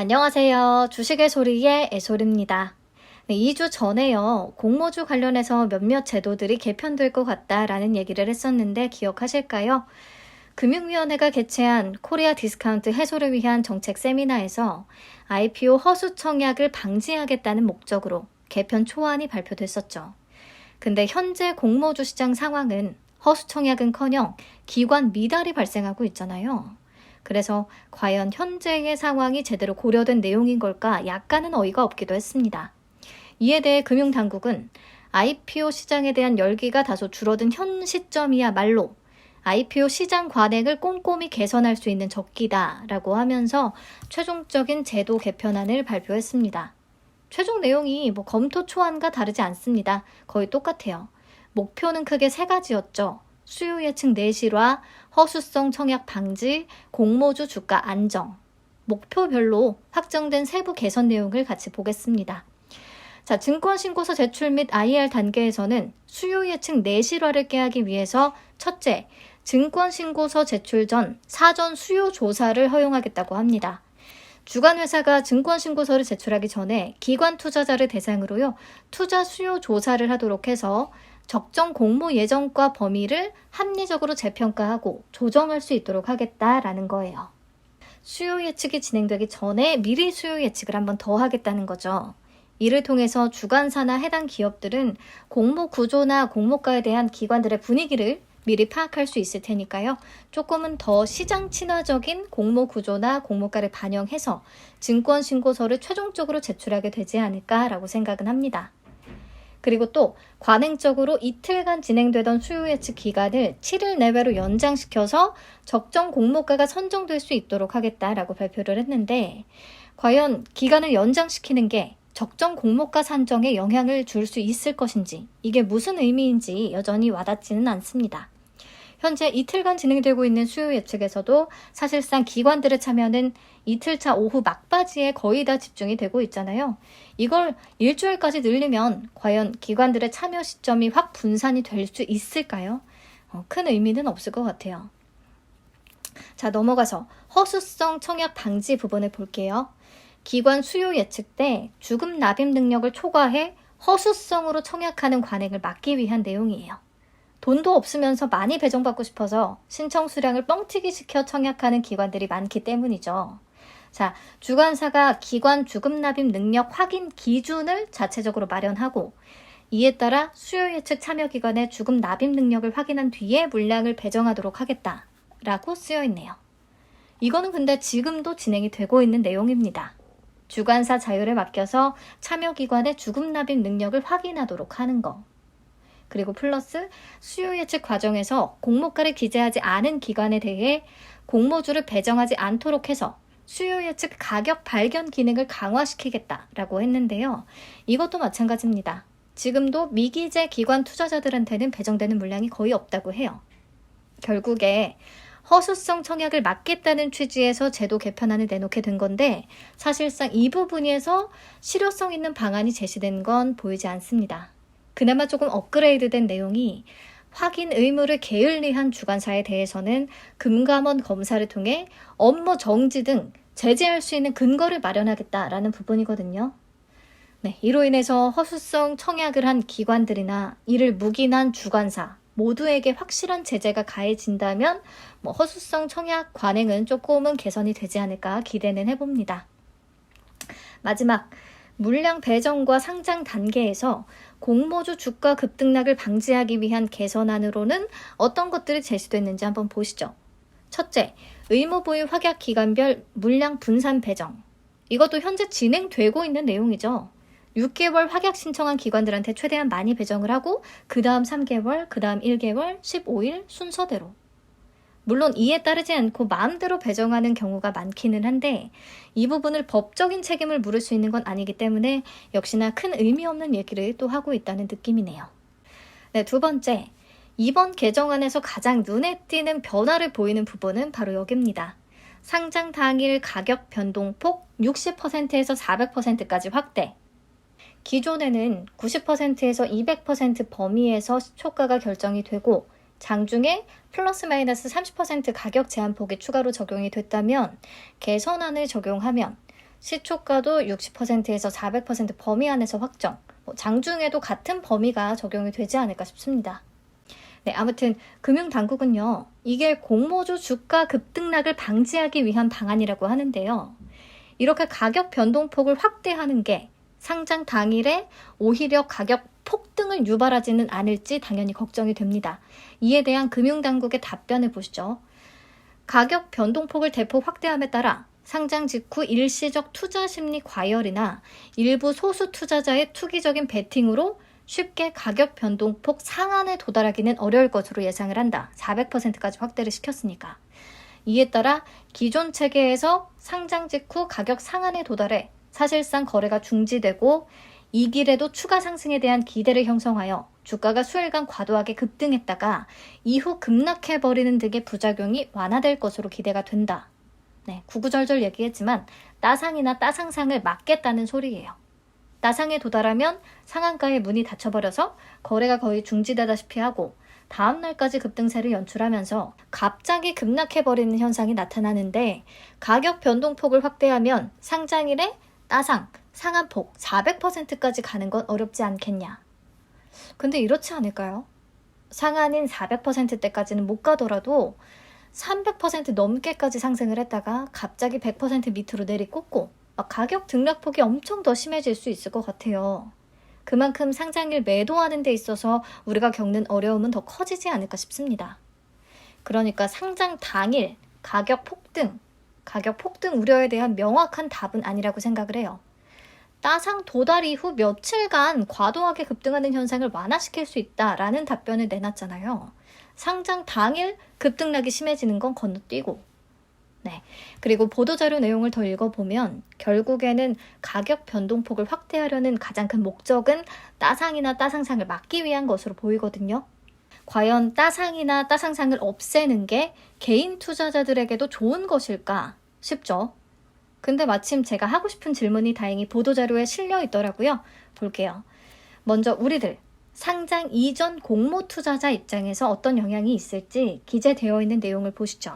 안녕하세요. 주식의 소리의 애솔입니다. 네, 2주 전에요. 공모주 관련해서 몇몇 제도들이 개편될 것 같다라는 얘기를 했었는데 기억하실까요? 금융위원회가 개최한 코리아 디스카운트 해소를 위한 정책 세미나에서 IPO 허수 청약을 방지하겠다는 목적으로 개편 초안이 발표됐었죠. 근데 현재 공모주 시장 상황은 허수 청약은커녕 기관 미달이 발생하고 있잖아요. 그래서 과연 현재의 상황이 제대로 고려된 내용인 걸까 약간은 어이가 없기도 했습니다. 이에 대해 금융당국은 IPO 시장에 대한 열기가 다소 줄어든 현 시점이야말로 IPO 시장 관행을 꼼꼼히 개선할 수 있는 적기다라고 하면서 최종적인 제도 개편안을 발표했습니다. 최종 내용이 검토 초안과 다르지 않습니다. 거의 똑같아요. 목표는 크게 세 가지였죠. 수요 예측 내실화, 허수성 청약 방지, 공모주 주가 안정. 목표별로 확정된 세부 개선 내용을 같이 보겠습니다. 자, 증권신고서 제출 및 IR 단계에서는 수요 예측 내실화를 깨하기 위해서 첫째, 증권신고서 제출 전 사전 수요 조사를 허용하겠다고 합니다. 주관회사가 증권신고서를 제출하기 전에 기관 투자자를 대상으로요, 투자 수요 조사를 하도록 해서 적정 공모 예정과 범위를 합리적으로 재평가하고 조정할 수 있도록 하겠다라는 거예요. 수요 예측이 진행되기 전에 미리 수요 예측을 한번 더 하겠다는 거죠. 이를 통해서 주관사나 해당 기업들은 공모 구조나 공모가에 대한 기관들의 분위기를 미리 파악할 수 있을 테니까요. 조금은 더 시장 친화적인 공모 구조나 공모가를 반영해서 증권 신고서를 최종적으로 제출하게 되지 않을까라고 생각은 합니다. 그리고 또 관행적으로 이틀간 진행되던 수요 예측 기간을 7일 내외로 연장시켜서 적정 공모가가 선정될 수 있도록 하겠다라고 발표를 했는데, 과연 기간을 연장시키는 게 적정 공모가 산정에 영향을 줄 수 있을 것인지, 이게 무슨 의미인지 여전히 와닿지는 않습니다. 현재 이틀간 진행되고 있는 수요 예측에서도 사실상 기관들의 참여는 이틀차 오후 막바지에 거의 다 집중이 되고 있잖아요. 이걸 일주일까지 늘리면 과연 기관들의 참여 시점이 확 분산이 될 수 있을까요? 큰 의미는 없을 것 같아요. 자, 넘어가서 허수성 청약 방지 부분을 볼게요. 기관 수요 예측 때 주금 납입 능력을 초과해 허수성으로 청약하는 관행을 막기 위한 내용이에요. 돈도 없으면서 많이 배정받고 싶어서 신청 수량을 뻥튀기 시켜 청약하는 기관들이 많기 때문이죠. 자, 주관사가 기관 주금 납입 능력 확인 기준을 자체적으로 마련하고, 이에 따라 수요 예측 참여 기관의 주금 납입 능력을 확인한 뒤에 물량을 배정하도록 하겠다라고 쓰여 있네요. 이거는 근데 지금도 진행이 되고 있는 내용입니다. 주관사 자율에 맡겨서 참여 기관의 주금 납입 능력을 확인하도록 하는 거. 그리고 플러스 수요 예측 과정에서 공모가를 기재하지 않은 기관에 대해 공모주를 배정하지 않도록 해서 수요 예측 가격 발견 기능을 강화시키겠다라고 했는데요. 이것도 마찬가지입니다. 지금도 미기재 기관 투자자들한테는 배정되는 물량이 거의 없다고 해요. 결국에 허수성 청약을 막겠다는 취지에서 제도 개편안을 내놓게 된 건데, 사실상 이 부분에서 실효성 있는 방안이 제시된 건 보이지 않습니다. 그나마 조금 업그레이드된 내용이 확인 의무를 게을리한 주관사에 대해서는 금감원 검사를 통해 업무 정지 등 제재할 수 있는 근거를 마련하겠다라는 부분이거든요. 네, 이로 인해서 허수성 청약을 한 기관들이나 이를 묵인한 주관사 모두에게 확실한 제재가 가해진다면 허수성 청약 관행은 조금은 개선이 되지 않을까 기대는 해봅니다. 마지막, 물량 배정과 상장 단계에서 공모주 주가 급등락을 방지하기 위한 개선안으로는 어떤 것들이 제시됐는지 한번 보시죠. 첫째, 의무보유 확약 기간별 물량 분산 배정. 이것도 현재 진행되고 있는 내용이죠. 6개월 확약 신청한 기관들한테 최대한 많이 배정을 하고 그 다음 3개월, 그 다음 1개월, 15일 순서대로. 물론 이에 따르지 않고 마음대로 배정하는 경우가 많기는 한데, 이 부분을 법적인 책임을 물을 수 있는 건 아니기 때문에 역시나 큰 의미 없는 얘기를 또 하고 있다는 느낌이네요. 네, 두 번째, 이번 개정안에서 가장 눈에 띄는 변화를 보이는 부분은 바로 여기입니다. 상장 당일 가격 변동폭 60%에서 400%까지 확대. 기존에는 90%에서 200% 범위에서 시초가가 결정이 되고, 장중에 플러스 마이너스 30% 가격 제한폭이 추가로 적용이 됐다면, 개선안을 적용하면 시초가도 60%에서 400% 범위 안에서 확정, 장중에도 같은 범위가 적용이 되지 않을까 싶습니다. 네, 아무튼 금융당국은요, 이게 공모주 주가 급등락을 방지하기 위한 방안이라고 하는데요. 이렇게 가격 변동폭을 확대하는 게 상장 당일에 오히려 가격 폭등을 유발하지는 않을지 당연히 걱정이 됩니다. 이에 대한 금융당국의 답변을 보시죠. 가격 변동폭을 대폭 확대함에 따라 상장 직후 일시적 투자 심리 과열이나 일부 소수 투자자의 투기적인 베팅으로 쉽게 가격 변동폭 상한에 도달하기는 어려울 것으로 예상을 한다. 400%까지 확대를 시켰으니까. 이에 따라 기존 체계에서 상장 직후 가격 상한에 도달해 사실상 거래가 중지되고 이 길에도 추가 상승에 대한 기대를 형성하여 주가가 수일간 과도하게 급등했다가 이후 급락해버리는 등의 부작용이 완화될 것으로 기대가 된다. 네, 구구절절 얘기했지만 따상이나 따상상을 막겠다는 소리예요. 따상에 도달하면 상한가의 문이 닫혀버려서 거래가 거의 중지되다시피 하고 다음 날까지 급등세를 연출하면서 갑자기 급락해버리는 현상이 나타나는데 가격 변동폭을 확대하면 상장일에 따상, 상한폭 400%까지 가는 건 어렵지 않겠냐. 근데 이렇지 않을까요? 상한인 400%대까지는 못 가더라도 300% 넘게까지 상승을 했다가 갑자기 100% 밑으로 내리꽂고 가격 등락폭이 엄청 더 심해질 수 있을 것 같아요. 그만큼 상장일 매도하는 데 있어서 우리가 겪는 어려움은 더 커지지 않을까 싶습니다. 그러니까 상장 당일 가격 폭등 우려에 대한 명확한 답은 아니라고 생각을 해요. 따상 도달 이후 며칠간 과도하게 급등하는 현상을 완화시킬 수 있다라는 답변을 내놨잖아요. 상장 당일 급등락이 심해지는 건 건너뛰고, 네. 그리고 보도자료 내용을 더 읽어보면 결국에는 가격 변동폭을 확대하려는 가장 큰 목적은 따상이나 따상상을 막기 위한 것으로 보이거든요. 과연 따상이나 따상상을 없애는 게 개인 투자자들에게도 좋은 것일까 싶죠. 근데 마침 제가 하고 싶은 질문이 다행히 보도자료에 실려 있더라고요. 볼게요. 먼저 우리들 상장 이전 공모 투자자 입장에서 어떤 영향이 있을지 기재되어 있는 내용을 보시죠.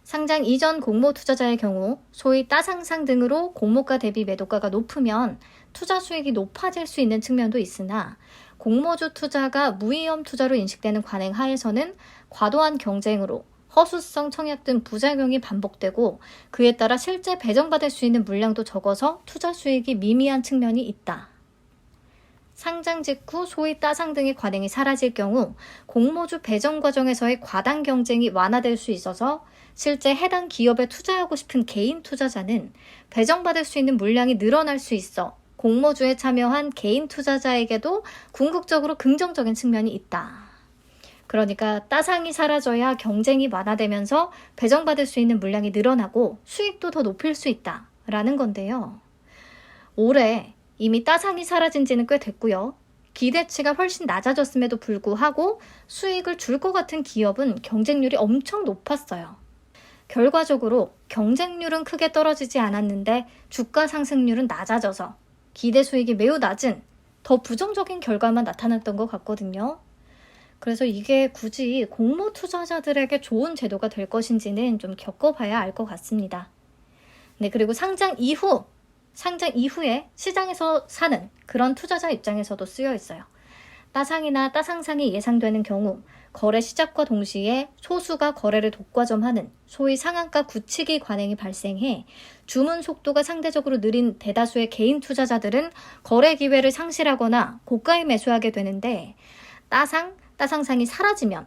상장 이전 공모 투자자의 경우 소위 따상상 등으로 공모가 대비 매도가가 높으면 투자 수익이 높아질 수 있는 측면도 있으나 공모주 투자가 무위험 투자로 인식되는 관행 하에서는 과도한 경쟁으로 허수성 청약 등 부작용이 반복되고 그에 따라 실제 배정받을 수 있는 물량도 적어서 투자 수익이 미미한 측면이 있다. 상장 직후 소위 따상 등의 관행이 사라질 경우 공모주 배정 과정에서의 과당 경쟁이 완화될 수 있어서 실제 해당 기업에 투자하고 싶은 개인 투자자는 배정받을 수 있는 물량이 늘어날 수 있어 공모주에 참여한 개인 투자자에게도 궁극적으로 긍정적인 측면이 있다. 그러니까 따상이 사라져야 경쟁이 완화되면서 배정받을 수 있는 물량이 늘어나고 수익도 더 높일 수 있다라는 건데요. 올해 이미 따상이 사라진 지는 꽤 됐고요. 기대치가 훨씬 낮아졌음에도 불구하고 수익을 줄 것 같은 기업은 경쟁률이 엄청 높았어요. 결과적으로 경쟁률은 크게 떨어지지 않았는데 주가 상승률은 낮아져서 기대 수익이 매우 낮은 더 부정적인 결과만 나타났던 것 같거든요. 그래서 이게 굳이 공모 투자자들에게 좋은 제도가 될 것인지는 좀 겪어봐야 알 것 같습니다. 네, 그리고 상장 이후에 시장에서 사는 그런 투자자 입장에서도 쓰여 있어요. 따상이나 따상상이 예상되는 경우 거래 시작과 동시에 소수가 거래를 독과점하는 소위 상한가 굳히기 관행이 발생해 주문 속도가 상대적으로 느린 대다수의 개인 투자자들은 거래 기회를 상실하거나 고가에 매수하게 되는데 따상상이 사라지면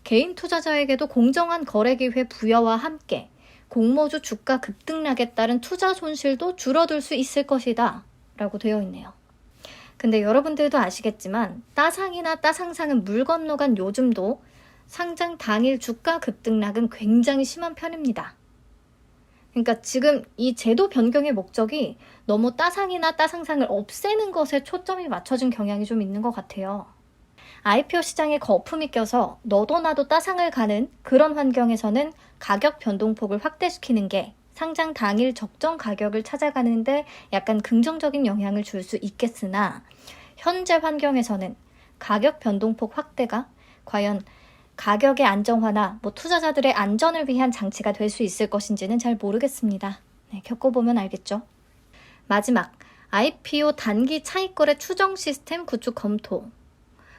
개인 투자자에게도 공정한 거래 기회 부여와 함께 공모주 주가 급등락에 따른 투자 손실도 줄어들 수 있을 것이다 라고 되어 있네요. 근데 여러분들도 아시겠지만 따상이나 따상상은 물 건너간 요즘도 상장 당일 주가 급등락은 굉장히 심한 편입니다. 그러니까 지금 이 제도 변경의 목적이 너무 따상이나 따상상을 없애는 것에 초점이 맞춰진 경향이 좀 있는 것 같아요. IPO 시장에 거품이 껴서 너도 나도 따상을 가는 그런 환경에서는 가격 변동폭을 확대시키는 게 상장 당일 적정 가격을 찾아가는데 약간 긍정적인 영향을 줄 수 있겠으나 현재 환경에서는 가격 변동폭 확대가 과연 가격의 안정화나 투자자들의 안전을 위한 장치가 될 수 있을 것인지는 잘 모르겠습니다. 네, 겪어보면 알겠죠. 마지막, IPO 단기 차익거래 추정 시스템 구축 검토.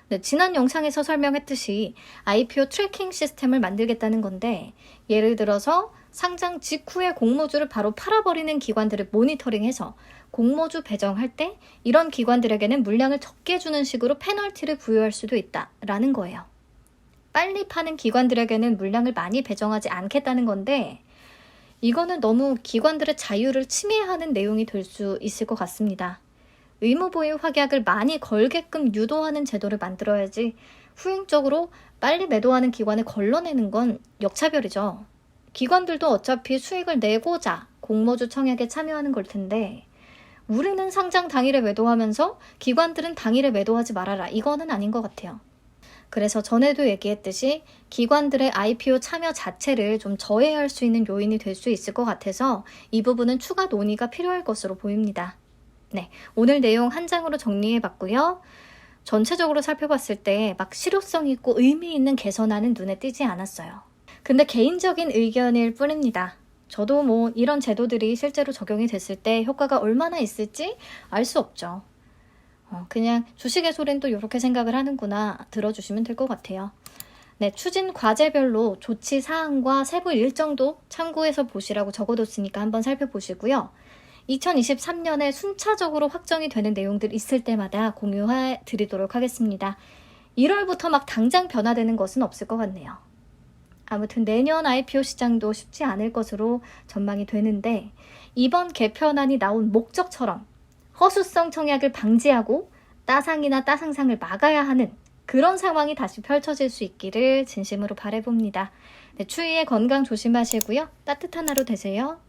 네, 지난 영상에서 설명했듯이 IPO 트래킹 시스템을 만들겠다는 건데, 예를 들어서 상장 직후에 공모주를 바로 팔아버리는 기관들을 모니터링해서 공모주 배정할 때 이런 기관들에게는 물량을 적게 주는 식으로 페널티를 부여할 수도 있다라는 거예요. 빨리 파는 기관들에게는 물량을 많이 배정하지 않겠다는 건데, 이거는 너무 기관들의 자유를 침해하는 내용이 될 수 있을 것 같습니다. 의무보유 확약을 많이 걸게끔 유도하는 제도를 만들어야지 후행적으로 빨리 매도하는 기관을 걸러내는 건 역차별이죠. 기관들도 어차피 수익을 내고자 공모주 청약에 참여하는 걸 텐데, 우리는 상장 당일에 매도하면서 기관들은 당일에 매도하지 말아라. 이거는 아닌 것 같아요. 그래서 전에도 얘기했듯이 기관들의 IPO 참여 자체를 좀 저해할 수 있는 요인이 될 수 있을 것 같아서 이 부분은 추가 논의가 필요할 것으로 보입니다. 네, 오늘 내용 한 장으로 정리해봤고요. 전체적으로 살펴봤을 때 막 실효성 있고 의미 있는 개선안은 눈에 띄지 않았어요. 근데 개인적인 의견일 뿐입니다. 저도 뭐 이런 제도들이 실제로 적용이 됐을 때 효과가 얼마나 있을지 알 수 없죠. 그냥 주식의 소리는 또 이렇게 생각을 하는구나 들어주시면 될 것 같아요. 네, 추진 과제별로 조치 사항과 세부 일정도 참고해서 보시라고 적어뒀으니까 한번 살펴보시고요. 2023년에 순차적으로 확정이 되는 내용들 있을 때마다 공유해 드리도록 하겠습니다. 1월부터 막 당장 변화되는 것은 없을 것 같네요. 아무튼 내년 IPO 시장도 쉽지 않을 것으로 전망이 되는데, 이번 개편안이 나온 목적처럼 허수성 청약을 방지하고 따상이나 따상상을 막아야 하는 그런 상황이 다시 펼쳐질 수 있기를 진심으로 바라봅니다. 네, 추위에 건강 조심하시고요. 따뜻한 하루 되세요.